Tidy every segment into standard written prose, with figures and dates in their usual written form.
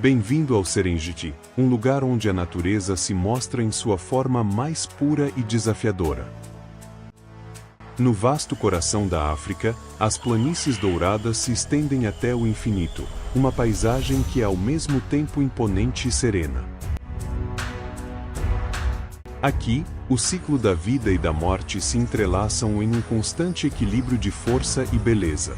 Bem-vindo ao Serengeti, um lugar onde a natureza se mostra em sua forma mais pura e desafiadora. No vasto coração da África, as planícies douradas se estendem até o infinito, uma paisagem que é ao mesmo tempo imponente e serena. Aqui, o ciclo da vida e da morte se entrelaçam em um constante equilíbrio de força e beleza.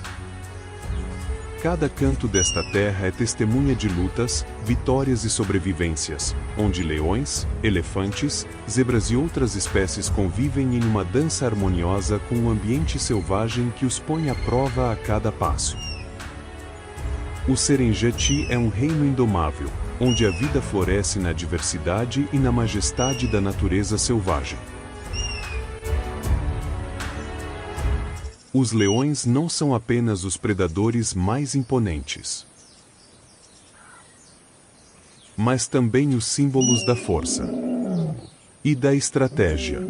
Cada canto desta terra é testemunha de lutas, vitórias e sobrevivências, onde leões, elefantes, zebras e outras espécies convivem em uma dança harmoniosa com um ambiente selvagem que os põe à prova a cada passo. O Serengeti é um reino indomável, onde a vida floresce na diversidade e na majestade da natureza selvagem. Os leões não são apenas os predadores mais imponentes, mas também os símbolos da força e da estratégia.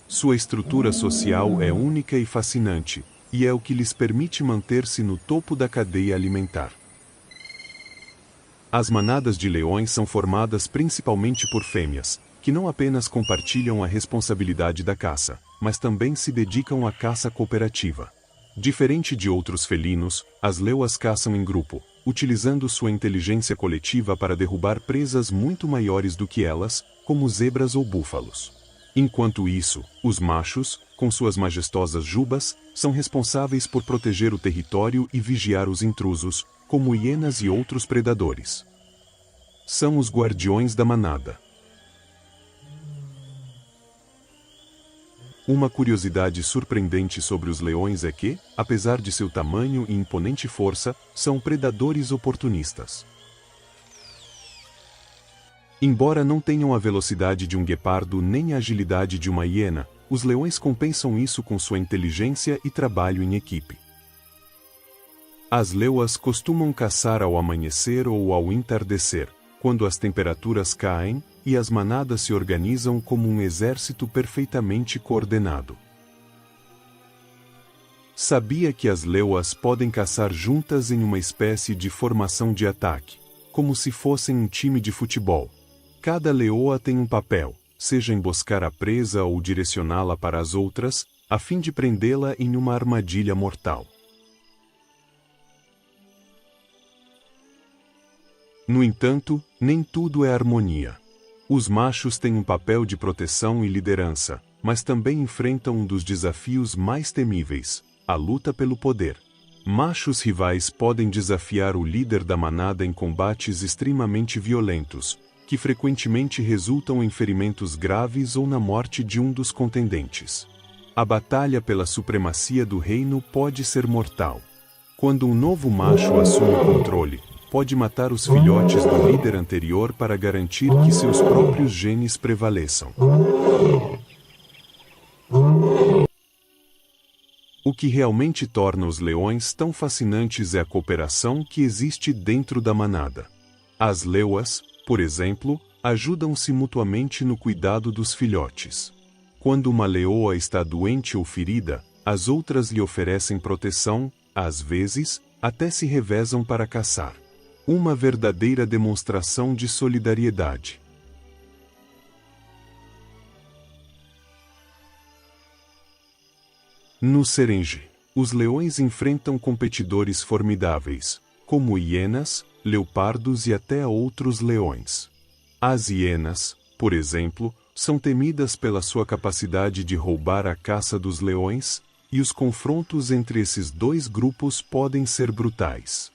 Sua estrutura social é única e fascinante, e é o que lhes permite manter-se no topo da cadeia alimentar. As manadas de leões são formadas principalmente por fêmeas, que não apenas compartilham a responsabilidade da caça, mas também se dedicam à caça cooperativa. Diferente de outros felinos, as leoas caçam em grupo, utilizando sua inteligência coletiva para derrubar presas muito maiores do que elas, como zebras ou búfalos. Enquanto isso, os machos, com suas majestosas jubas, são responsáveis por proteger o território e vigiar os intrusos, como hienas e outros predadores. São os guardiões da manada. Uma curiosidade surpreendente sobre os leões é que, apesar de seu tamanho e imponente força, são predadores oportunistas. Embora não tenham a velocidade de um guepardo nem a agilidade de uma hiena, os leões compensam isso com sua inteligência e trabalho em equipe. As leoas costumam caçar ao amanhecer ou ao entardecer, quando as temperaturas caem, e as manadas se organizam como um exército perfeitamente coordenado. Sabia que as leoas podem caçar juntas em uma espécie de formação de ataque, como se fossem um time de futebol. Cada leoa tem um papel, seja emboscar a presa ou direcioná-la para as outras, a fim de prendê-la em uma armadilha mortal. No entanto, nem tudo é harmonia. Os machos têm um papel de proteção e liderança, mas também enfrentam um dos desafios mais temíveis, a luta pelo poder. Machos rivais podem desafiar o líder da manada em combates extremamente violentos, que frequentemente resultam em ferimentos graves ou na morte de um dos contendentes. A batalha pela supremacia do reino pode ser mortal. Quando um novo macho assume o controle, pode matar os filhotes do líder anterior para garantir que seus próprios genes prevaleçam. O que realmente torna os leões tão fascinantes é a cooperação que existe dentro da manada. As leoas, por exemplo, ajudam-se mutuamente no cuidado dos filhotes. Quando uma leoa está doente ou ferida, as outras lhe oferecem proteção, às vezes, até se revezam para caçar. Uma verdadeira demonstração de solidariedade. No Serengeti, os leões enfrentam competidores formidáveis, como hienas, leopardos e até outros leões. As hienas, por exemplo, são temidas pela sua capacidade de roubar a caça dos leões, e os confrontos entre esses dois grupos podem ser brutais.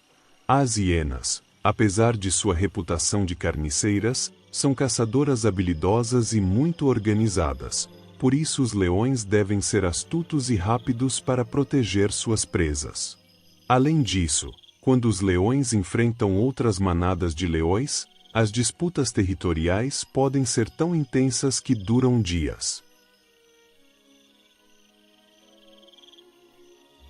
As hienas, apesar de sua reputação de carniceiras, são caçadoras habilidosas e muito organizadas, por isso os leões devem ser astutos e rápidos para proteger suas presas. Além disso, quando os leões enfrentam outras manadas de leões, as disputas territoriais podem ser tão intensas que duram dias.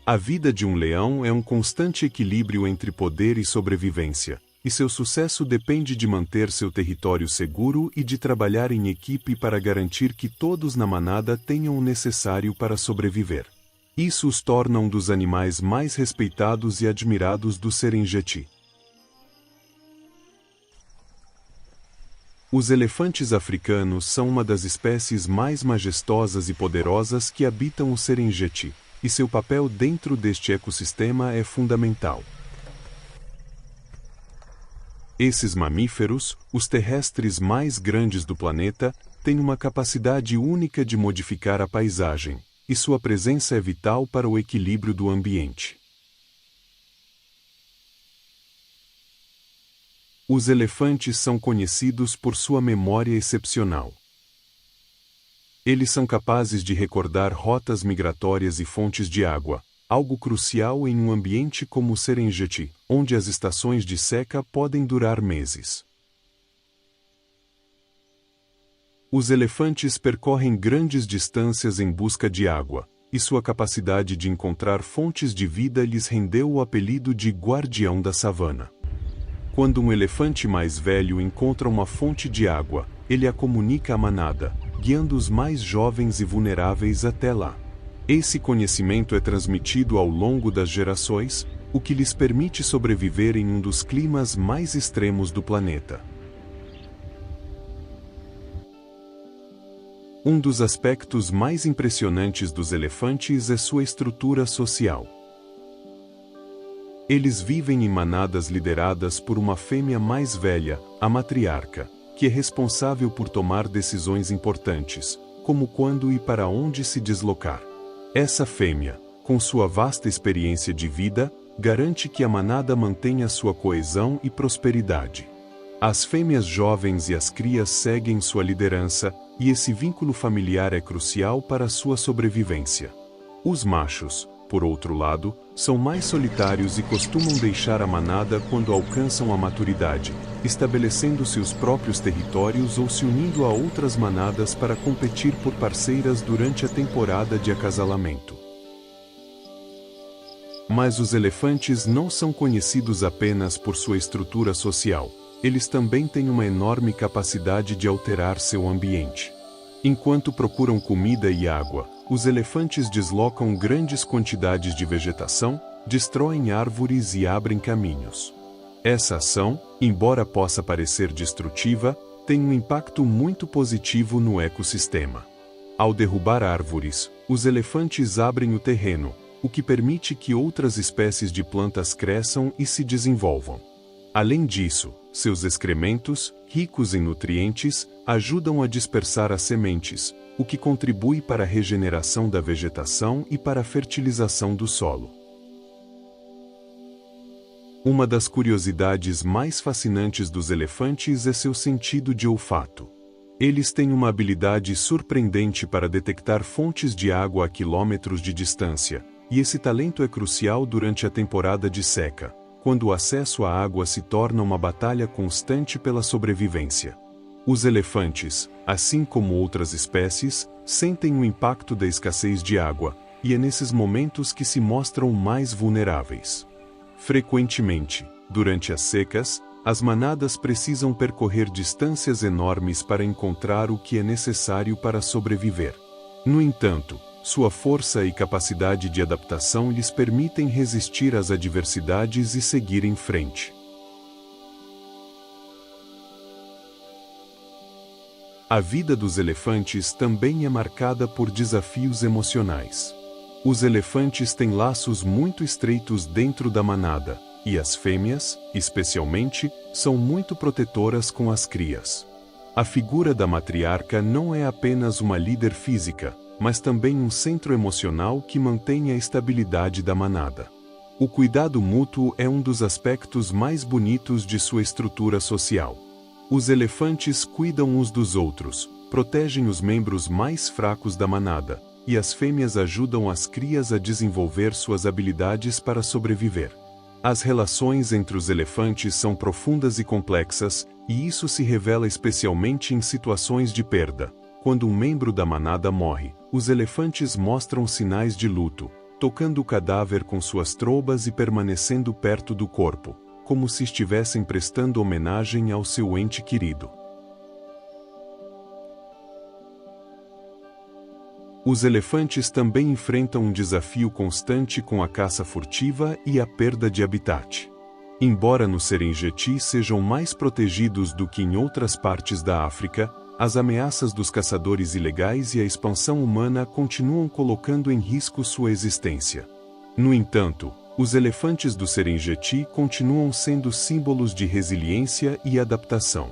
A vida de um leão é um constante equilíbrio entre poder e sobrevivência, e seu sucesso depende de manter seu território seguro e de trabalhar em equipe para garantir que todos na manada tenham o necessário para sobreviver. Isso os torna um dos animais mais respeitados e admirados do Serengeti. Os elefantes africanos são uma das espécies mais majestosas e poderosas que habitam o Serengeti, e seu papel dentro deste ecossistema é fundamental. Esses mamíferos, os terrestres mais grandes do planeta, têm uma capacidade única de modificar a paisagem, e sua presença é vital para o equilíbrio do ambiente. Os elefantes são conhecidos por sua memória excepcional. Eles são capazes de recordar rotas migratórias e fontes de água, algo crucial em um ambiente como o Serengeti, onde as estações de seca podem durar meses. Os elefantes percorrem grandes distâncias em busca de água, e sua capacidade de encontrar fontes de vida lhes rendeu o apelido de guardião da savana. Quando um elefante mais velho encontra uma fonte de água, ele a comunica à manada, guiando os mais jovens e vulneráveis até lá. Esse conhecimento é transmitido ao longo das gerações, o que lhes permite sobreviver em um dos climas mais extremos do planeta. Um dos aspectos mais impressionantes dos elefantes é sua estrutura social. Eles vivem em manadas lideradas por uma fêmea mais velha, a matriarca, que é responsável por tomar decisões importantes, como quando e para onde se deslocar. Essa fêmea, com sua vasta experiência de vida, garante que a manada mantenha sua coesão e prosperidade. As fêmeas jovens e as crias seguem sua liderança, e esse vínculo familiar é crucial para sua sobrevivência. Os machos, por outro lado, são mais solitários e costumam deixar a manada quando alcançam a maturidade, estabelecendo seus próprios territórios ou se unindo a outras manadas para competir por parceiras durante a temporada de acasalamento. Mas os elefantes não são conhecidos apenas por sua estrutura social, eles também têm uma enorme capacidade de alterar seu ambiente. Enquanto procuram comida e água, os elefantes deslocam grandes quantidades de vegetação, destroem árvores e abrem caminhos. Essa ação, embora possa parecer destrutiva, tem um impacto muito positivo no ecossistema. Ao derrubar árvores, os elefantes abrem o terreno, o que permite que outras espécies de plantas cresçam e se desenvolvam. Além disso, seus excrementos, ricos em nutrientes, ajudam a dispersar as sementes, o que contribui para a regeneração da vegetação e para a fertilização do solo. Uma das curiosidades mais fascinantes dos elefantes é seu sentido de olfato. Eles têm uma habilidade surpreendente para detectar fontes de água a quilômetros de distância, e esse talento é crucial durante a temporada de seca, quando o acesso à água se torna uma batalha constante pela sobrevivência. Os elefantes, assim como outras espécies, sentem o impacto da escassez de água, e é nesses momentos que se mostram mais vulneráveis. Frequentemente, durante as secas, as manadas precisam percorrer distâncias enormes para encontrar o que é necessário para sobreviver. No entanto, sua força e capacidade de adaptação lhes permitem resistir às adversidades e seguir em frente. A vida dos elefantes também é marcada por desafios emocionais. Os elefantes têm laços muito estreitos dentro da manada, e as fêmeas, especialmente, são muito protetoras com as crias. A figura da matriarca não é apenas uma líder física, mas também um centro emocional que mantém a estabilidade da manada. O cuidado mútuo é um dos aspectos mais bonitos de sua estrutura social. Os elefantes cuidam uns dos outros, protegem os membros mais fracos da manada, e as fêmeas ajudam as crias a desenvolver suas habilidades para sobreviver. As relações entre os elefantes são profundas e complexas, e isso se revela especialmente em situações de perda. Quando um membro da manada morre, os elefantes mostram sinais de luto, tocando o cadáver com suas trobas e permanecendo perto do corpo, como se estivessem prestando homenagem ao seu ente querido. Os elefantes também enfrentam um desafio constante com a caça furtiva e a perda de habitat. Embora no Serengeti sejam mais protegidos do que em outras partes da África, as ameaças dos caçadores ilegais e a expansão humana continuam colocando em risco sua existência. No entanto, os elefantes do Serengeti continuam sendo símbolos de resiliência e adaptação.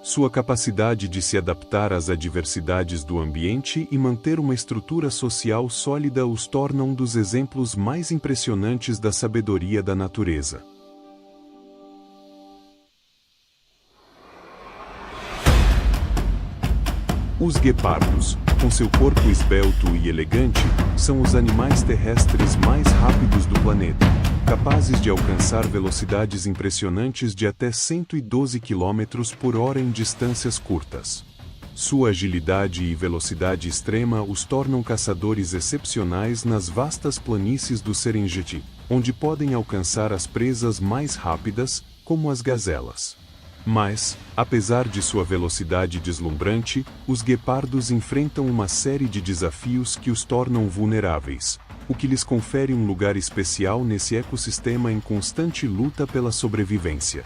Sua capacidade de se adaptar às adversidades do ambiente e manter uma estrutura social sólida os torna um dos exemplos mais impressionantes da sabedoria da natureza. Os guepardos, com seu corpo esbelto e elegante, são os animais terrestres mais rápidos do planeta, capazes de alcançar velocidades impressionantes de até 112 km por hora em distâncias curtas. Sua agilidade e velocidade extrema os tornam caçadores excepcionais nas vastas planícies do Serengeti, onde podem alcançar as presas mais rápidas, como as gazelas. Mas, apesar de sua velocidade deslumbrante, os guepardos enfrentam uma série de desafios que os tornam vulneráveis, o que lhes confere um lugar especial nesse ecossistema em constante luta pela sobrevivência.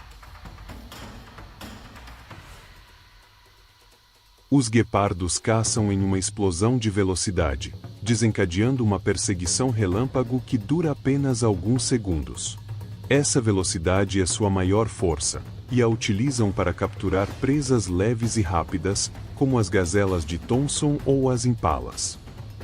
Os guepardos caçam em uma explosão de velocidade, desencadeando uma perseguição relâmpago que dura apenas alguns segundos. Essa velocidade é sua maior força, e a utilizam para capturar presas leves e rápidas, como as gazelas de Thomson ou as impalas.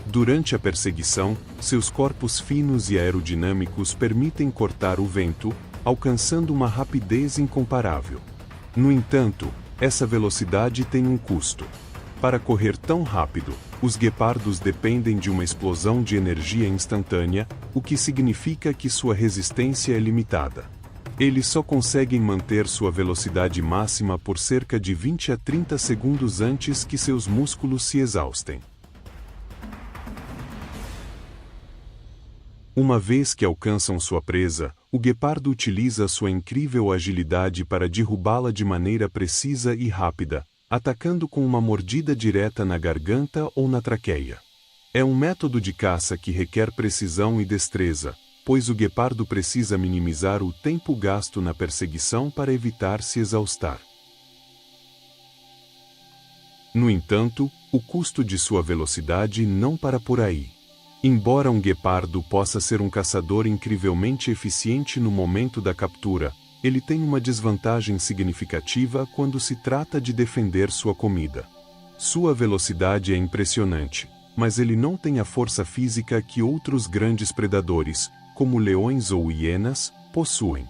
Durante a perseguição, seus corpos finos e aerodinâmicos permitem cortar o vento, alcançando uma rapidez incomparável. No entanto, essa velocidade tem um custo. Para correr tão rápido, os guepardos dependem de uma explosão de energia instantânea, o que significa que sua resistência é limitada. Eles só conseguem manter sua velocidade máxima por cerca de 20 a 30 segundos antes que seus músculos se exaustem. Uma vez que alcançam sua presa, o guepardo utiliza sua incrível agilidade para derrubá-la de maneira precisa e rápida, atacando com uma mordida direta na garganta ou na traqueia. É um método de caça que requer precisão e destreza, pois o guepardo precisa minimizar o tempo gasto na perseguição para evitar se exaustar. No entanto, o custo de sua velocidade não para por aí. Embora um guepardo possa ser um caçador incrivelmente eficiente no momento da captura, ele tem uma desvantagem significativa quando se trata de defender sua comida. Sua velocidade é impressionante, mas ele não tem a força física que outros grandes predadores, como leões ou hienas, possuem.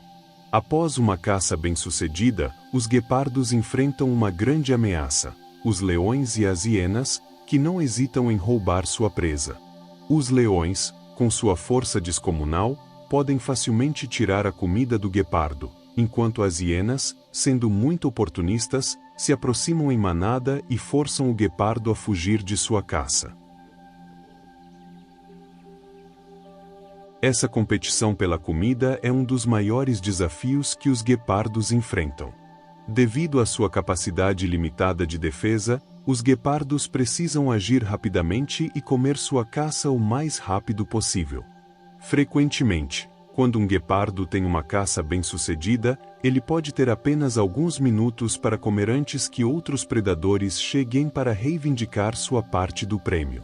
Após uma caça bem-sucedida, os guepardos enfrentam uma grande ameaça: os leões e as hienas, que não hesitam em roubar sua presa. Os leões, com sua força descomunal, podem facilmente tirar a comida do guepardo, enquanto as hienas, sendo muito oportunistas, se aproximam em manada e forçam o guepardo a fugir de sua caça. Essa competição pela comida é um dos maiores desafios que os guepardos enfrentam. Devido à sua capacidade limitada de defesa, os guepardos precisam agir rapidamente e comer sua caça o mais rápido possível. Frequentemente, quando um guepardo tem uma caça bem-sucedida, ele pode ter apenas alguns minutos para comer antes que outros predadores cheguem para reivindicar sua parte do prêmio.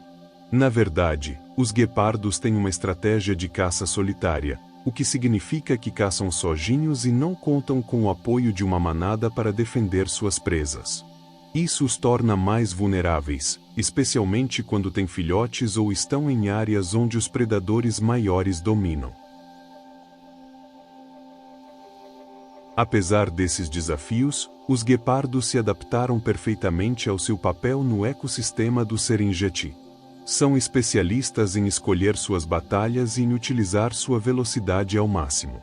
Na verdade, os guepardos têm uma estratégia de caça solitária, o que significa que caçam sozinhos e não contam com o apoio de uma manada para defender suas presas. Isso os torna mais vulneráveis, especialmente quando têm filhotes ou estão em áreas onde os predadores maiores dominam. Apesar desses desafios, os guepardos se adaptaram perfeitamente ao seu papel no ecossistema do Serengeti. São especialistas em escolher suas batalhas e em utilizar sua velocidade ao máximo.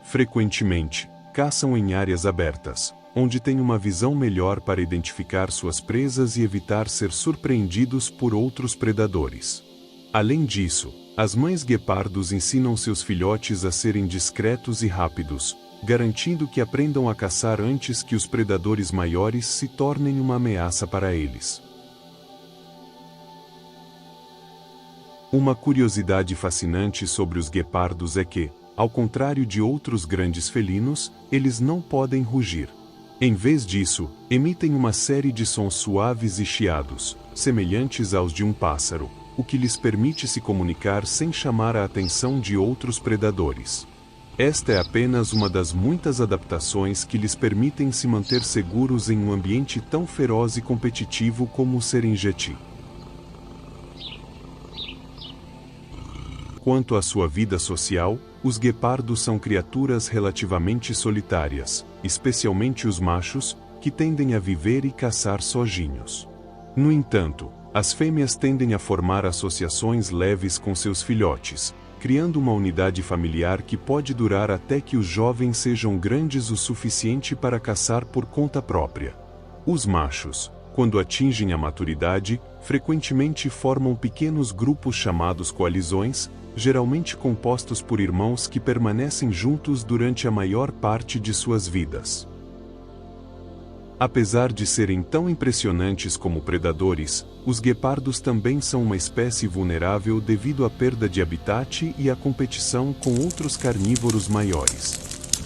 Frequentemente, caçam em áreas abertas, onde têm uma visão melhor para identificar suas presas e evitar ser surpreendidos por outros predadores. Além disso, as mães guepardos ensinam seus filhotes a serem discretos e rápidos, garantindo que aprendam a caçar antes que os predadores maiores se tornem uma ameaça para eles. Uma curiosidade fascinante sobre os guepardos é que, Ao contrário de outros grandes felinos, eles não podem rugir. Em vez disso, emitem uma série de sons suaves e chiados, semelhantes aos de um pássaro, o que lhes permite se comunicar sem chamar a atenção de outros predadores. Esta é apenas uma das muitas adaptações que lhes permitem se manter seguros em um ambiente tão feroz e competitivo como o Serengeti. Quanto à sua vida social, os guepardos são criaturas relativamente solitárias, especialmente os machos, que tendem a viver e caçar sozinhos. No entanto, as fêmeas tendem a formar associações leves com seus filhotes, criando uma unidade familiar que pode durar até que os jovens sejam grandes o suficiente para caçar por conta própria. Os machos, quando atingem a maturidade, frequentemente formam pequenos grupos chamados coalizões, geralmente compostos por irmãos que permanecem juntos durante a maior parte de suas vidas. Apesar de serem tão impressionantes como predadores, os guepardos também são uma espécie vulnerável devido à perda de habitat e à competição com outros carnívoros maiores.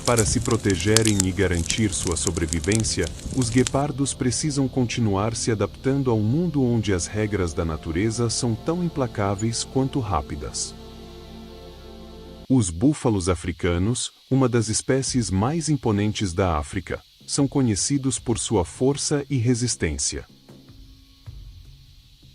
Para se protegerem e garantir sua sobrevivência, os guepardos precisam continuar se adaptando a um mundo onde as regras da natureza são tão implacáveis quanto rápidas. Os búfalos africanos, uma das espécies mais imponentes da África, são conhecidos por sua força e resistência.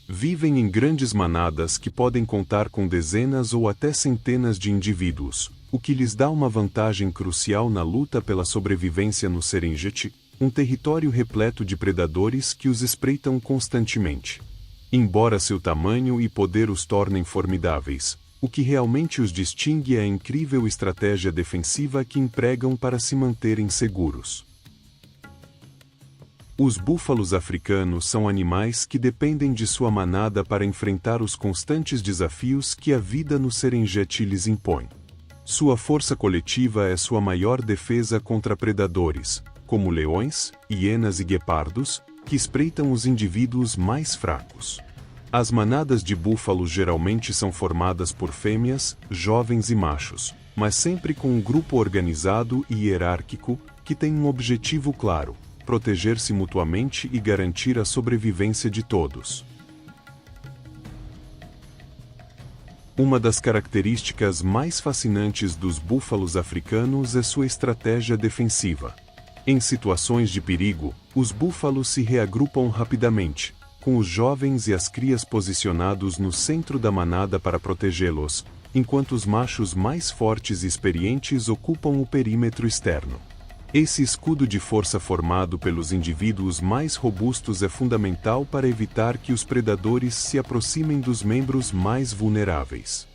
Vivem em grandes manadas que podem contar com dezenas ou até centenas de indivíduos, o que lhes dá uma vantagem crucial na luta pela sobrevivência no Serengeti, um território repleto de predadores que os espreitam constantemente. Embora seu tamanho e poder os tornem formidáveis, o que realmente os distingue é a incrível estratégia defensiva que empregam para se manterem seguros. Os búfalos africanos são animais que dependem de sua manada para enfrentar os constantes desafios que a vida no Serengeti lhes impõe. Sua força coletiva é sua maior defesa contra predadores, como leões, hienas e guepardos, que espreitam os indivíduos mais fracos. As manadas de búfalos geralmente são formadas por fêmeas, jovens e machos, mas sempre com um grupo organizado e hierárquico que tem um objetivo claro: proteger-se mutuamente e garantir a sobrevivência de todos. Uma das características mais fascinantes dos búfalos africanos é sua estratégia defensiva. Em situações de perigo, os búfalos se reagrupam rapidamente, com os jovens e as crias posicionados no centro da manada para protegê-los, enquanto os machos mais fortes e experientes ocupam o perímetro externo. Esse escudo de força formado pelos indivíduos mais robustos é fundamental para evitar que os predadores se aproximem dos membros mais vulneráveis.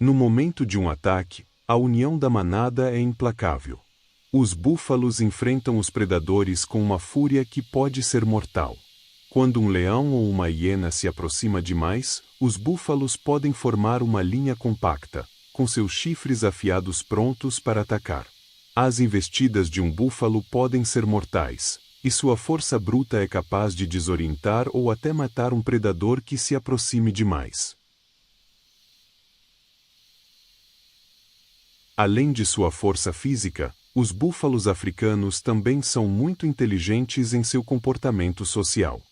No momento de um ataque, a união da manada é implacável. Os búfalos enfrentam os predadores com uma fúria que pode ser mortal. Quando um leão ou uma hiena se aproxima demais, os búfalos podem formar uma linha compacta, com seus chifres afiados prontos para atacar. As investidas de um búfalo podem ser mortais, e sua força bruta é capaz de desorientar ou até matar um predador que se aproxime demais. Além de sua força física, os búfalos africanos também são muito inteligentes em seu comportamento social.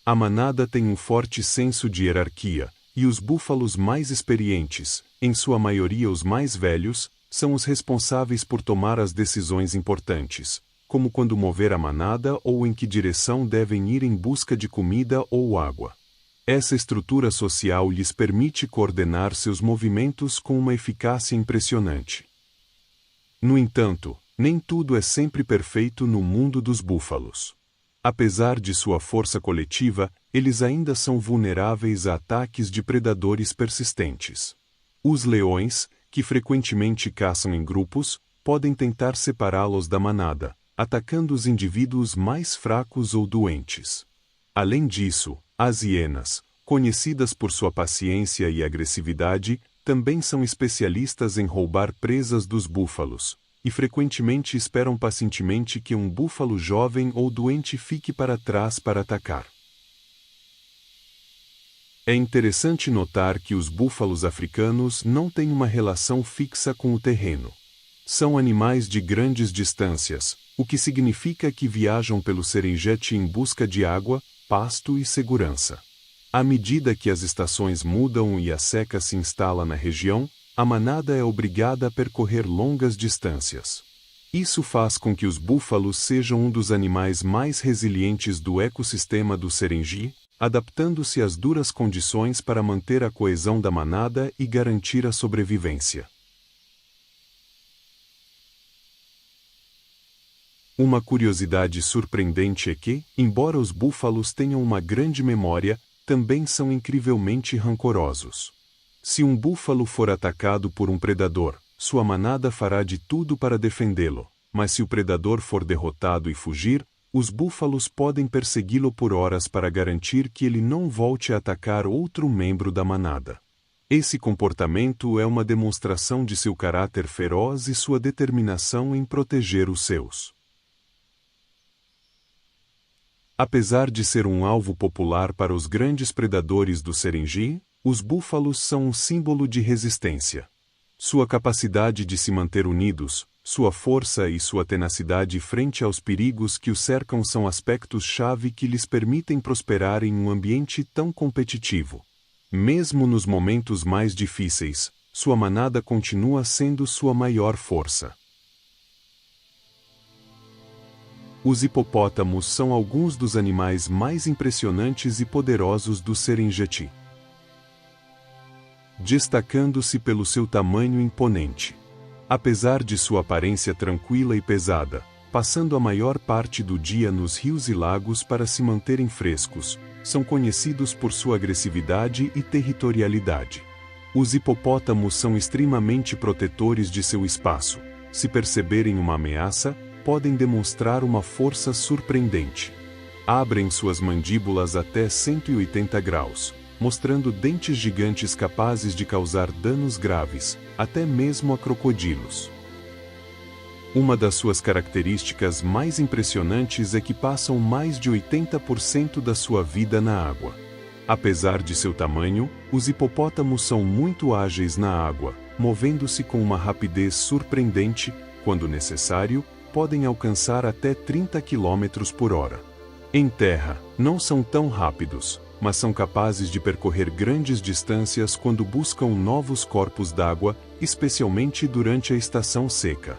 A manada tem um forte senso de hierarquia, e os búfalos mais experientes, em sua maioria os mais velhos, são os responsáveis por tomar as decisões importantes, como quando mover a manada ou em que direção devem ir em busca de comida ou água. Essa estrutura social lhes permite coordenar seus movimentos com uma eficácia impressionante. No entanto, nem tudo é sempre perfeito no mundo dos búfalos. Apesar de sua força coletiva, eles ainda são vulneráveis a ataques de predadores persistentes. Os leões, que frequentemente caçam em grupos, podem tentar separá-los da manada, atacando os indivíduos mais fracos ou doentes. Além disso, as hienas, conhecidas por sua paciência e agressividade, também são especialistas em roubar presas dos búfalos, e frequentemente esperam pacientemente que um búfalo jovem ou doente fique para trás para atacar. É interessante notar que os búfalos africanos não têm uma relação fixa com o terreno. São animais de grandes distâncias, o que significa que viajam pelo Serengeti em busca de água, pasto e segurança. À medida que as estações mudam e a seca se instala na região, a manada é obrigada a percorrer longas distâncias. Isso faz com que os búfalos sejam um dos animais mais resilientes do ecossistema do Serengeti, adaptando-se às duras condições para manter a coesão da manada e garantir a sobrevivência. Uma curiosidade surpreendente é que, embora os búfalos tenham uma grande memória, também são incrivelmente rancorosos. Se um búfalo for atacado por um predador, sua manada fará de tudo para defendê-lo, mas se o predador for derrotado e fugir, os búfalos podem persegui-lo por horas para garantir que ele não volte a atacar outro membro da manada. Esse comportamento é uma demonstração de seu caráter feroz e sua determinação em proteger os seus. Apesar de ser um alvo popular para os grandes predadores do Serengeti, os búfalos são um símbolo de resistência. Sua capacidade de se manter unidos, sua força e sua tenacidade frente aos perigos que os cercam são aspectos-chave que lhes permitem prosperar em um ambiente tão competitivo. Mesmo nos momentos mais difíceis, sua manada continua sendo sua maior força. Os hipopótamos são alguns dos animais mais impressionantes e poderosos do Serengeti, destacando-se pelo seu tamanho imponente. Apesar de sua aparência tranquila e pesada, passando a maior parte do dia nos rios e lagos para se manterem frescos, são conhecidos por sua agressividade e territorialidade. Os hipopótamos são extremamente protetores de seu espaço. Se perceberem uma ameaça, podem demonstrar uma força surpreendente. Abrem suas mandíbulas até 180 graus, mostrando dentes gigantes capazes de causar danos graves, até mesmo a crocodilos. Uma das suas características mais impressionantes é que passam mais de 80% da sua vida na água. Apesar de seu tamanho, os hipopótamos são muito ágeis na água, movendo-se com uma rapidez surpreendente, quando necessário, podem alcançar até 30 km por hora. Em terra, não são tão rápidos, mas são capazes de percorrer grandes distâncias quando buscam novos corpos d'água, especialmente durante a estação seca.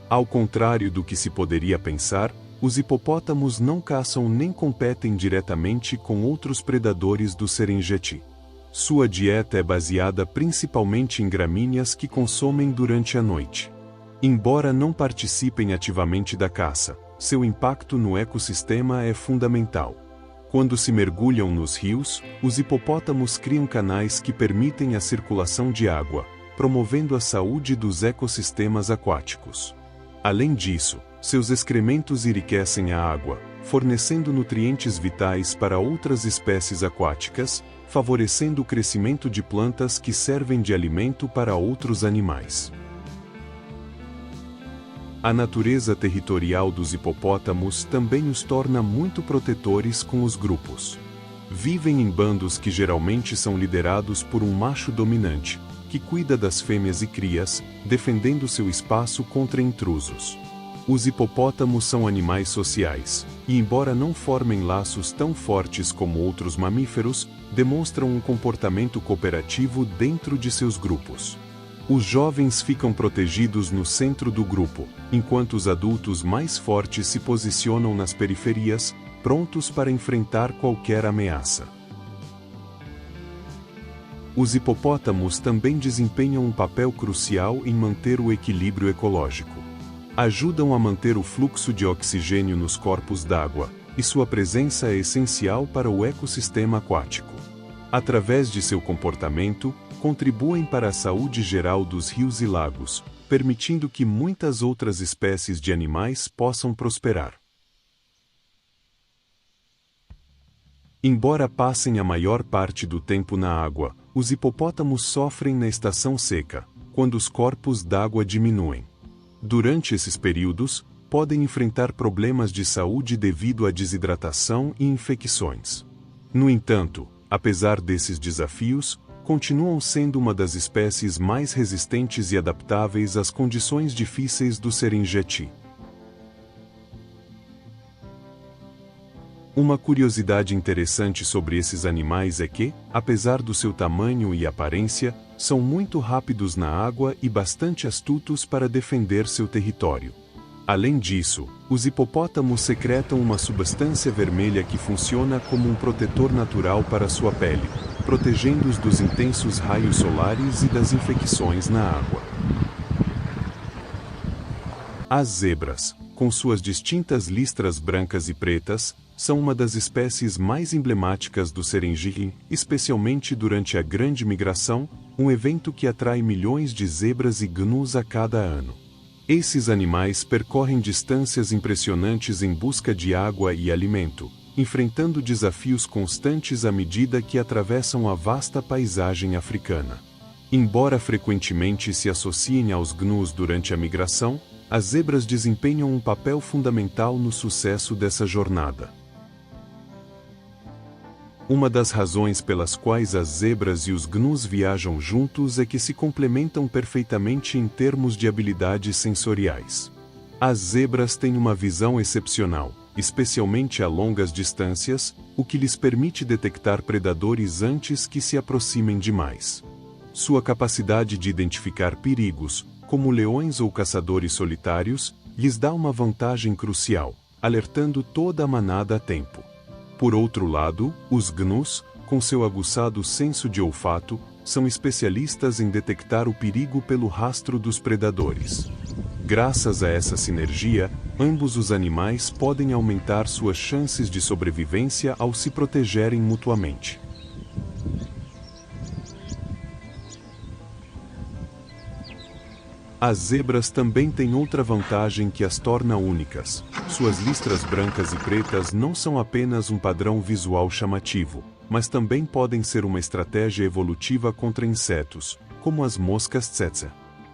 Ao contrário do que se poderia pensar, os hipopótamos não caçam nem competem diretamente com outros predadores do Serengeti. Sua dieta é baseada principalmente em gramíneas que consomem durante a noite. Embora não participem ativamente da caça, seu impacto no ecossistema é fundamental. Quando se mergulham nos rios, os hipopótamos criam canais que permitem a circulação de água, promovendo a saúde dos ecossistemas aquáticos. Além disso, seus excrementos enriquecem a água, fornecendo nutrientes vitais para outras espécies aquáticas, favorecendo o crescimento de plantas que servem de alimento para outros animais. A natureza territorial dos hipopótamos também os torna muito protetores com os grupos. Vivem em bandos que geralmente são liderados por um macho dominante, que cuida das fêmeas e crias, defendendo seu espaço contra intrusos. Os hipopótamos são animais sociais, e embora não formem laços tão fortes como outros mamíferos, demonstram um comportamento cooperativo dentro de seus grupos. Os jovens ficam protegidos no centro do grupo, enquanto os adultos mais fortes se posicionam nas periferias, prontos para enfrentar qualquer ameaça. Os hipopótamos também desempenham um papel crucial em manter o equilíbrio ecológico. Ajudam a manter o fluxo de oxigênio nos corpos d'água, e sua presença é essencial para o ecossistema aquático. Através de seu comportamento, contribuem para a saúde geral dos rios e lagos, permitindo que muitas outras espécies de animais possam prosperar. Embora passem a maior parte do tempo na água, os hipopótamos sofrem na estação seca, quando os corpos d'água diminuem. Durante esses períodos, podem enfrentar problemas de saúde devido à desidratação e infecções. No entanto, apesar desses desafios, continuam sendo uma das espécies mais resistentes e adaptáveis às condições difíceis do Serengeti. Uma curiosidade interessante sobre esses animais é que, apesar do seu tamanho e aparência, são muito rápidos na água e bastante astutos para defender seu território. Além disso, os hipopótamos secretam uma substância vermelha que funciona como um protetor natural para sua pele, protegendo-os dos intensos raios solares e das infecções na água. As zebras, com suas distintas listras brancas e pretas, são uma das espécies mais emblemáticas do Serengeti, especialmente durante a Grande Migração, um evento que atrai milhões de zebras e gnus a cada ano. Esses animais percorrem distâncias impressionantes em busca de água e alimento, enfrentando desafios constantes à medida que atravessam a vasta paisagem africana. Embora frequentemente se associem aos gnus durante a migração, as zebras desempenham um papel fundamental no sucesso dessa jornada. Uma das razões pelas quais as zebras e os gnus viajam juntos é que se complementam perfeitamente em termos de habilidades sensoriais. As zebras têm uma visão excepcional, especialmente a longas distâncias, o que lhes permite detectar predadores antes que se aproximem demais. Sua capacidade de identificar perigos, como leões ou caçadores solitários, lhes dá uma vantagem crucial, alertando toda a manada a tempo. Por outro lado, os gnus, com seu aguçado senso de olfato, são especialistas em detectar o perigo pelo rastro dos predadores. Graças a essa sinergia, ambos os animais podem aumentar suas chances de sobrevivência ao se protegerem mutuamente. As zebras também têm outra vantagem que as torna únicas. Suas listras brancas e pretas não são apenas um padrão visual chamativo, mas também podem ser uma estratégia evolutiva contra insetos, como as moscas tsetse.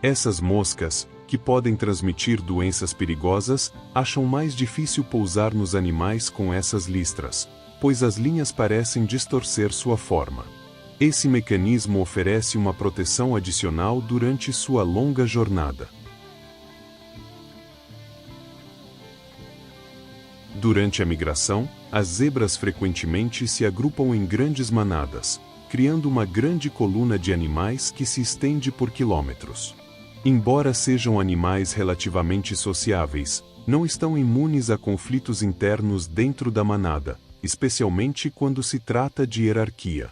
Essas moscas, que podem transmitir doenças perigosas, acham mais difícil pousar nos animais com essas listras, pois as linhas parecem distorcer sua forma. Esse mecanismo oferece uma proteção adicional durante sua longa jornada. Durante a migração, as zebras frequentemente se agrupam em grandes manadas, criando uma grande coluna de animais que se estende por quilômetros. Embora sejam animais relativamente sociáveis, não estão imunes a conflitos internos dentro da manada, especialmente quando se trata de hierarquia.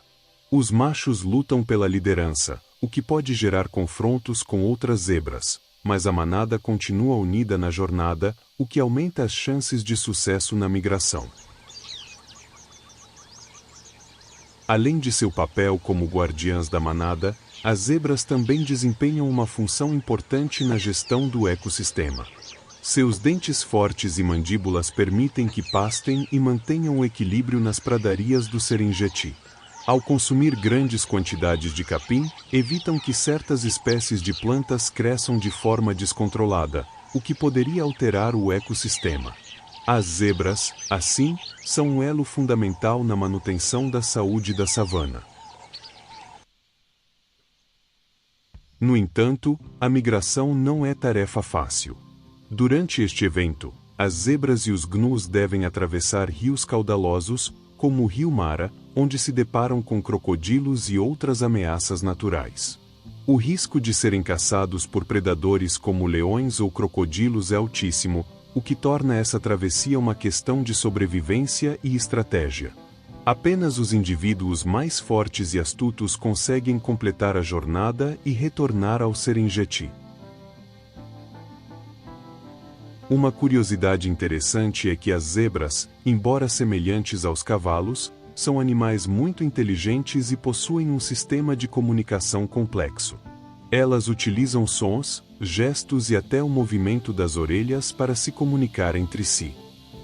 Os machos lutam pela liderança, o que pode gerar confrontos com outras zebras, mas a manada continua unida na jornada, o que aumenta as chances de sucesso na migração. Além de seu papel como guardiãs da manada, as zebras também desempenham uma função importante na gestão do ecossistema. Seus dentes fortes e mandíbulas permitem que pastem e mantenham o equilíbrio nas pradarias do Serengeti. Ao consumir grandes quantidades de capim, evitam que certas espécies de plantas cresçam de forma descontrolada, o que poderia alterar o ecossistema. As zebras, assim, são um elo fundamental na manutenção da saúde da savana. No entanto, a migração não é tarefa fácil. Durante este evento, as zebras e os gnus devem atravessar rios caudalosos, como o Rio Mara, onde se deparam com crocodilos e outras ameaças naturais. O risco de serem caçados por predadores como leões ou crocodilos é altíssimo, o que torna essa travessia uma questão de sobrevivência e estratégia. Apenas os indivíduos mais fortes e astutos conseguem completar a jornada e retornar ao Serengeti. Uma curiosidade interessante é que as zebras, embora semelhantes aos cavalos, são animais muito inteligentes e possuem um sistema de comunicação complexo. Elas utilizam sons, gestos e até o movimento das orelhas para se comunicar entre si.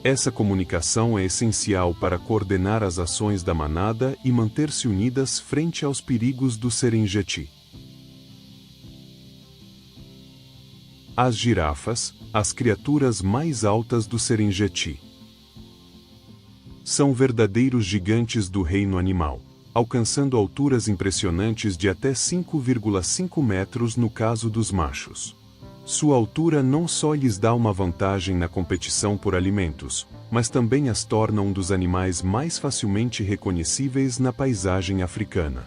Essa comunicação é essencial para coordenar as ações da manada e manter-se unidas frente aos perigos do Serengeti. As girafas, as criaturas mais altas do Serengeti. São verdadeiros gigantes do reino animal, alcançando alturas impressionantes de até 5,5 metros no caso dos machos. Sua altura não só lhes dá uma vantagem na competição por alimentos, mas também as torna um dos animais mais facilmente reconhecíveis na paisagem africana.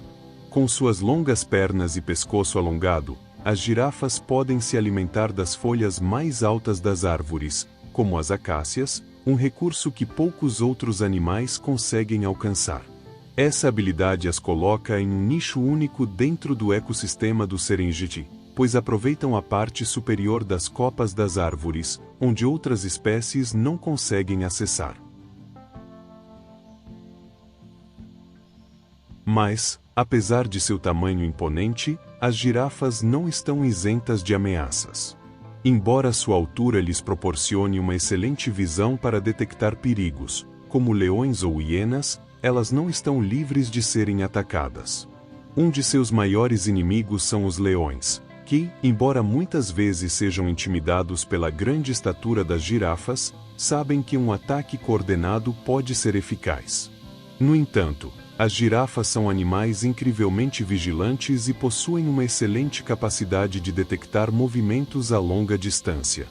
Com suas longas pernas e pescoço alongado, as girafas podem se alimentar das folhas mais altas das árvores, como as acácias, um recurso que poucos outros animais conseguem alcançar. Essa habilidade as coloca em um nicho único dentro do ecossistema do Serengeti, pois aproveitam a parte superior das copas das árvores, onde outras espécies não conseguem acessar. Mas, apesar de seu tamanho imponente, as girafas não estão isentas de ameaças. Embora sua altura lhes proporcione uma excelente visão para detectar perigos, como leões ou hienas, elas não estão livres de serem atacadas. Um de seus maiores inimigos são os leões, que, embora muitas vezes sejam intimidados pela grande estatura das girafas, sabem que um ataque coordenado pode ser eficaz. No entanto, as girafas são animais incrivelmente vigilantes e possuem uma excelente capacidade de detectar movimentos a longa distância.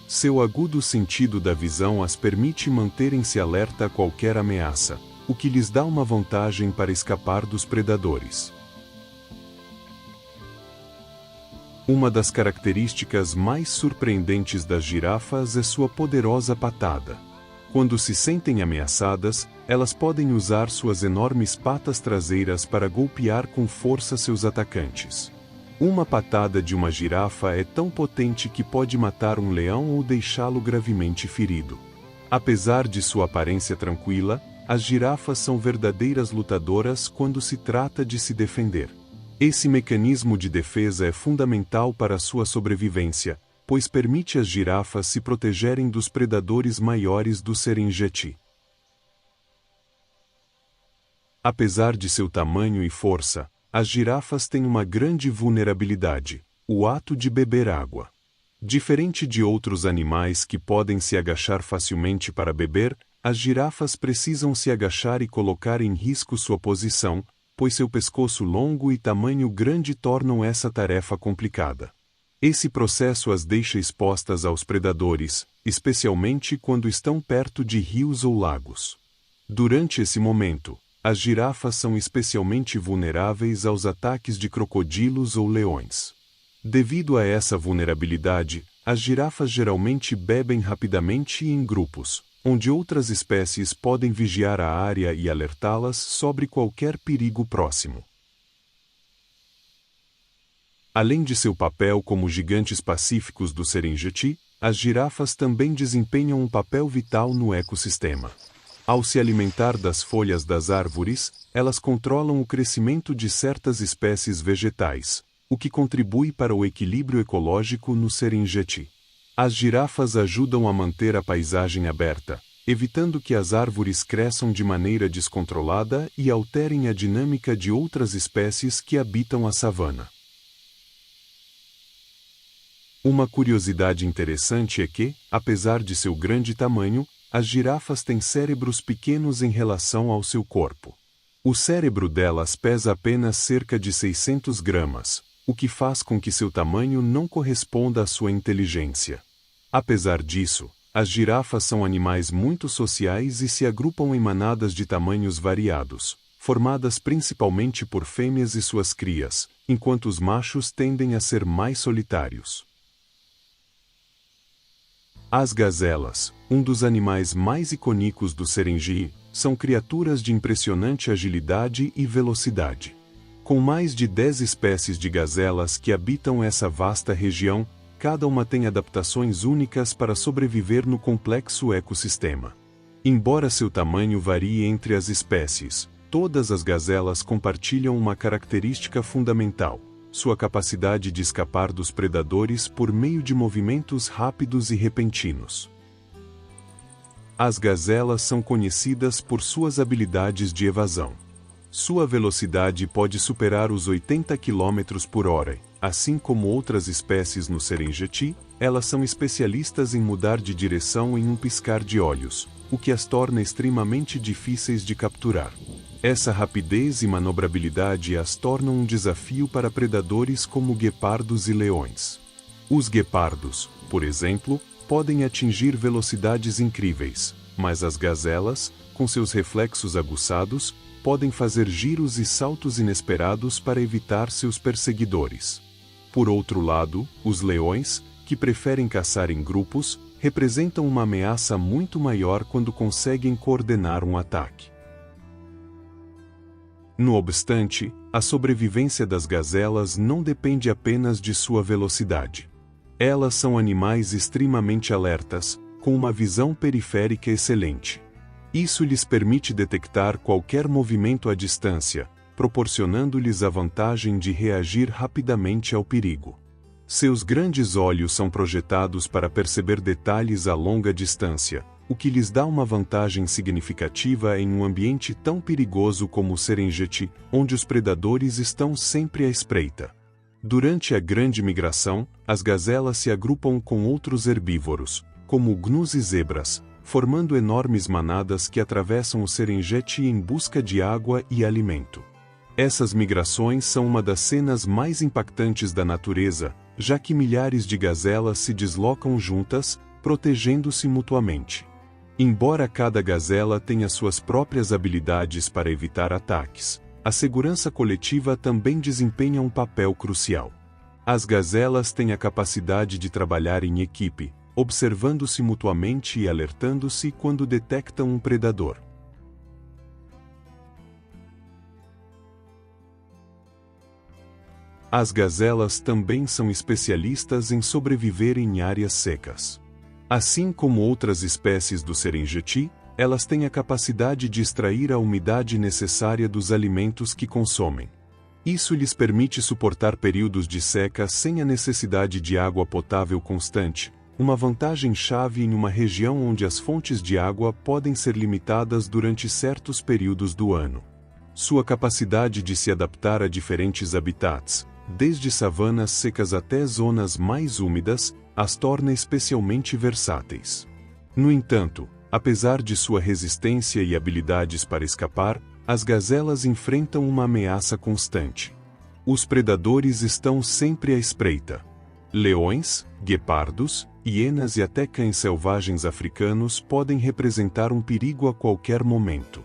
Seu agudo sentido da visão as permite manterem-se alerta a qualquer ameaça, o que lhes dá uma vantagem para escapar dos predadores. Uma das características mais surpreendentes das girafas é sua poderosa patada. Quando se sentem ameaçadas, elas podem usar suas enormes patas traseiras para golpear com força seus atacantes. Uma patada de uma girafa é tão potente que pode matar um leão ou deixá-lo gravemente ferido. Apesar de sua aparência tranquila, as girafas são verdadeiras lutadoras quando se trata de se defender. Esse mecanismo de defesa é fundamental para sua sobrevivência, pois permite às girafas se protegerem dos predadores maiores do Serengeti. Apesar de seu tamanho e força, as girafas têm uma grande vulnerabilidade: o ato de beber água. Diferente de outros animais que podem se agachar facilmente para beber, as girafas precisam se agachar e colocar em risco sua posição, pois seu pescoço longo e tamanho grande tornam essa tarefa complicada. Esse processo as deixa expostas aos predadores, especialmente quando estão perto de rios ou lagos. Durante esse momento, as girafas são especialmente vulneráveis aos ataques de crocodilos ou leões. Devido a essa vulnerabilidade, as girafas geralmente bebem rapidamente e em grupos, onde outras espécies podem vigiar a área e alertá-las sobre qualquer perigo próximo. Além de seu papel como gigantes pacíficos do Serengeti, as girafas também desempenham um papel vital no ecossistema. Ao se alimentar das folhas das árvores, elas controlam o crescimento de certas espécies vegetais, o que contribui para o equilíbrio ecológico no Serengeti. As girafas ajudam a manter a paisagem aberta, evitando que as árvores cresçam de maneira descontrolada e alterem a dinâmica de outras espécies que habitam a savana. Uma curiosidade interessante é que, apesar de seu grande tamanho, as girafas têm cérebros pequenos em relação ao seu corpo. O cérebro delas pesa apenas cerca de 600 gramas, o que faz com que seu tamanho não corresponda à sua inteligência. Apesar disso, as girafas são animais muito sociais e se agrupam em manadas de tamanhos variados, formadas principalmente por fêmeas e suas crias, enquanto os machos tendem a ser mais solitários. As gazelas, um dos animais mais icônicos do Serengeti, são criaturas de impressionante agilidade e velocidade. Com mais de 10 espécies de gazelas que habitam essa vasta região, cada uma tem adaptações únicas para sobreviver no complexo ecossistema. Embora seu tamanho varie entre as espécies, todas as gazelas compartilham uma característica fundamental: sua capacidade de escapar dos predadores por meio de movimentos rápidos e repentinos. As gazelas são conhecidas por suas habilidades de evasão. Sua velocidade pode superar os 80 km por hora. Assim como outras espécies no Serengeti, elas são especialistas em mudar de direção em um piscar de olhos, o que as torna extremamente difíceis de capturar. Essa rapidez e manobrabilidade as tornam um desafio para predadores como guepardos e leões. Os guepardos, por exemplo, podem atingir velocidades incríveis, mas as gazelas, com seus reflexos aguçados, podem fazer giros e saltos inesperados para evitar seus perseguidores. Por outro lado, os leões, que preferem caçar em grupos, representam uma ameaça muito maior quando conseguem coordenar um ataque. No obstante, a sobrevivência das gazelas não depende apenas de sua velocidade. Elas são animais extremamente alertas, com uma visão periférica excelente. Isso lhes permite detectar qualquer movimento à distância, proporcionando-lhes a vantagem de reagir rapidamente ao perigo. Seus grandes olhos são projetados para perceber detalhes a longa distância, o que lhes dá uma vantagem significativa em um ambiente tão perigoso como o Serengeti, onde os predadores estão sempre à espreita. Durante a grande migração, as gazelas se agrupam com outros herbívoros, como gnus e zebras, formando enormes manadas que atravessam o Serengeti em busca de água e alimento. Essas migrações são uma das cenas mais impactantes da natureza, já que milhares de gazelas se deslocam juntas, protegendo-se mutuamente. Embora cada gazela tenha suas próprias habilidades para evitar ataques, a segurança coletiva também desempenha um papel crucial. As gazelas têm a capacidade de trabalhar em equipe, observando-se mutuamente e alertando-se quando detectam um predador. As gazelas também são especialistas em sobreviver em áreas secas. Assim como outras espécies do Serengeti, elas têm a capacidade de extrair a umidade necessária dos alimentos que consomem. Isso lhes permite suportar períodos de seca sem a necessidade de água potável constante, uma vantagem-chave em uma região onde as fontes de água podem ser limitadas durante certos períodos do ano. Sua capacidade de se adaptar a diferentes habitats, desde savanas secas até zonas mais úmidas, as torna especialmente versáteis. No entanto, apesar de sua resistência e habilidades para escapar, as gazelas enfrentam uma ameaça constante. Os predadores estão sempre à espreita. Leões, guepardos, hienas e até cães selvagens africanos podem representar um perigo a qualquer momento.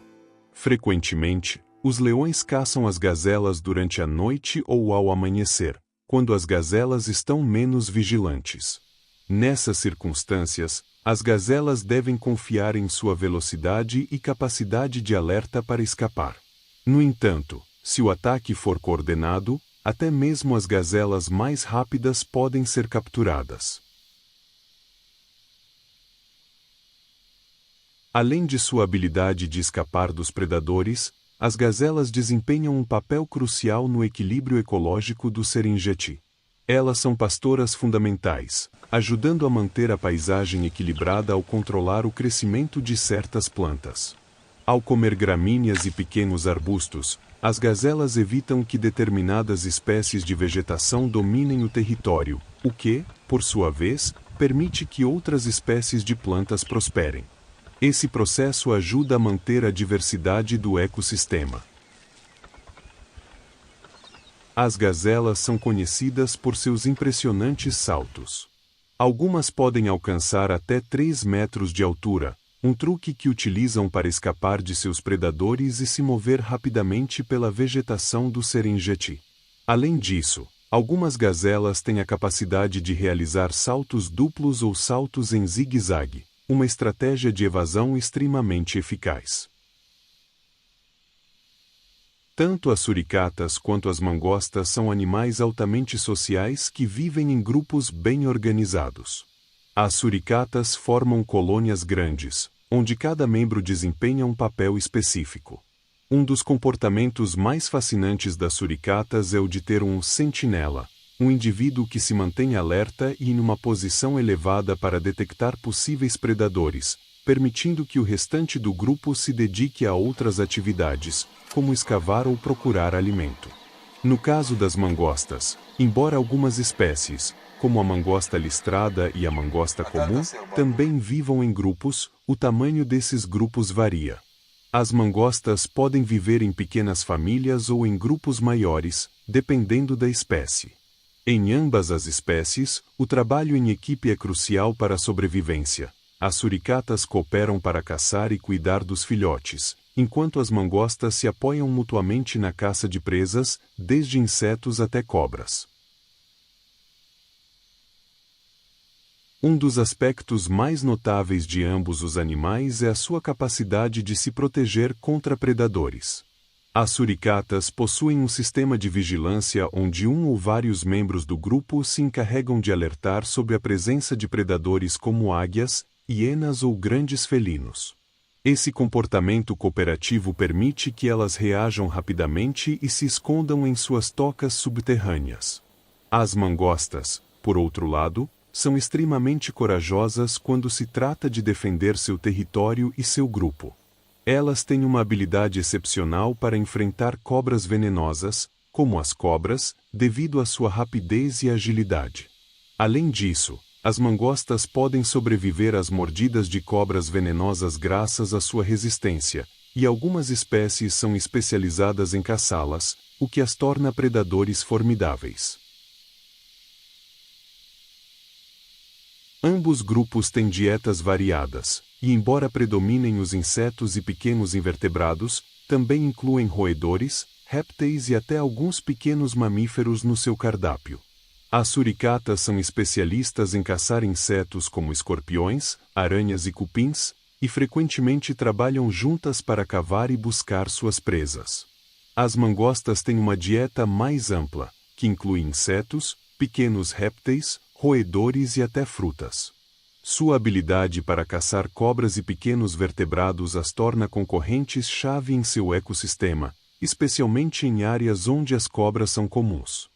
Frequentemente, os leões caçam as gazelas durante a noite ou ao amanhecer, quando as gazelas estão menos vigilantes. Nessas circunstâncias, as gazelas devem confiar em sua velocidade e capacidade de alerta para escapar. No entanto, se o ataque for coordenado, até mesmo as gazelas mais rápidas podem ser capturadas. Além de sua habilidade de escapar dos predadores, as gazelas desempenham um papel crucial no equilíbrio ecológico do Serengeti. Elas são pastoras fundamentais, ajudando a manter a paisagem equilibrada ao controlar o crescimento de certas plantas. Ao comer gramíneas e pequenos arbustos, as gazelas evitam que determinadas espécies de vegetação dominem o território, o que, por sua vez, permite que outras espécies de plantas prosperem. Esse processo ajuda a manter a diversidade do ecossistema. As gazelas são conhecidas por seus impressionantes saltos. Algumas podem alcançar até 3 metros de altura, um truque que utilizam para escapar de seus predadores e se mover rapidamente pela vegetação do Serengeti. Além disso, algumas gazelas têm a capacidade de realizar saltos duplos ou saltos em zigue-zague, uma estratégia de evasão extremamente eficaz. Tanto as suricatas quanto as mangostas são animais altamente sociais que vivem em grupos bem organizados. As suricatas formam colônias grandes, onde cada membro desempenha um papel específico. Um dos comportamentos mais fascinantes das suricatas é o de ter um sentinela, um indivíduo que se mantém alerta e em uma posição elevada para detectar possíveis predadores, permitindo que o restante do grupo se dedique a outras atividades, como escavar ou procurar alimento. No caso das mangostas, embora algumas espécies, como a mangosta listrada e a mangosta comum, também vivam em grupos, o tamanho desses grupos varia. As mangostas podem viver em pequenas famílias ou em grupos maiores, dependendo da espécie. Em ambas as espécies, o trabalho em equipe é crucial para a sobrevivência. As suricatas cooperam para caçar e cuidar dos filhotes, enquanto as mangostas se apoiam mutuamente na caça de presas, desde insetos até cobras. Um dos aspectos mais notáveis de ambos os animais é a sua capacidade de se proteger contra predadores. As suricatas possuem um sistema de vigilância onde um ou vários membros do grupo se encarregam de alertar sobre a presença de predadores como águias, hienas ou grandes felinos. Esse comportamento cooperativo permite que elas reajam rapidamente e se escondam em suas tocas subterrâneas. As mangostas, por outro lado, são extremamente corajosas quando se trata de defender seu território e seu grupo. Elas têm uma habilidade excepcional para enfrentar cobras venenosas, como as cobras, devido à sua rapidez e agilidade. Além disso, as mangostas podem sobreviver às mordidas de cobras venenosas graças à sua resistência, e algumas espécies são especializadas em caçá-las, o que as torna predadores formidáveis. Ambos grupos têm dietas variadas, e embora predominem os insetos e pequenos invertebrados, também incluem roedores, répteis e até alguns pequenos mamíferos no seu cardápio. As suricatas são especialistas em caçar insetos como escorpiões, aranhas e cupins, e frequentemente trabalham juntas para cavar e buscar suas presas. As mangostas têm uma dieta mais ampla, que inclui insetos, pequenos répteis, roedores e até frutas. Sua habilidade para caçar cobras e pequenos vertebrados as torna concorrentes-chave em seu ecossistema, especialmente em áreas onde as cobras são comuns.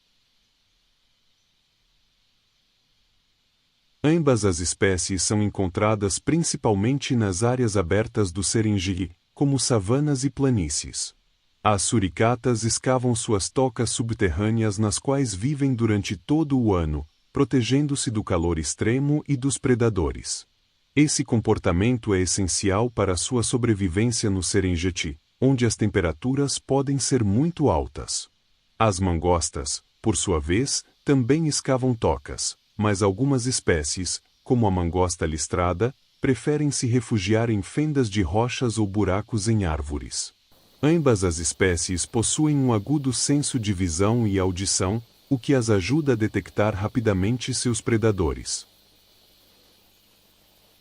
Ambas as espécies são encontradas principalmente nas áreas abertas do Serengeti, como savanas e planícies. As suricatas escavam suas tocas subterrâneas nas quais vivem durante todo o ano, protegendo-se do calor extremo e dos predadores. Esse comportamento é essencial para sua sobrevivência no Serengeti, onde as temperaturas podem ser muito altas. As mangostas, por sua vez, também escavam tocas, mas algumas espécies, como a mangosta listrada, preferem se refugiar em fendas de rochas ou buracos em árvores. Ambas as espécies possuem um agudo senso de visão e audição, o que as ajuda a detectar rapidamente seus predadores.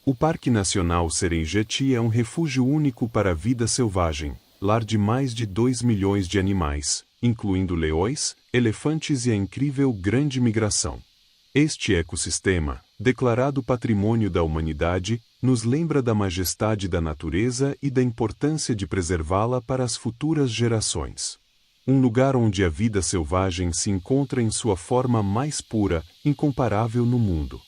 O Parque Nacional Serengeti é um refúgio único para a vida selvagem, lar de mais de 2 milhões de animais, incluindo leões, elefantes e a incrível Grande Migração. Este ecossistema, declarado Patrimônio da Humanidade, nos lembra da majestade da natureza e da importância de preservá-la para as futuras gerações. Um lugar onde a vida selvagem se encontra em sua forma mais pura, incomparável no mundo.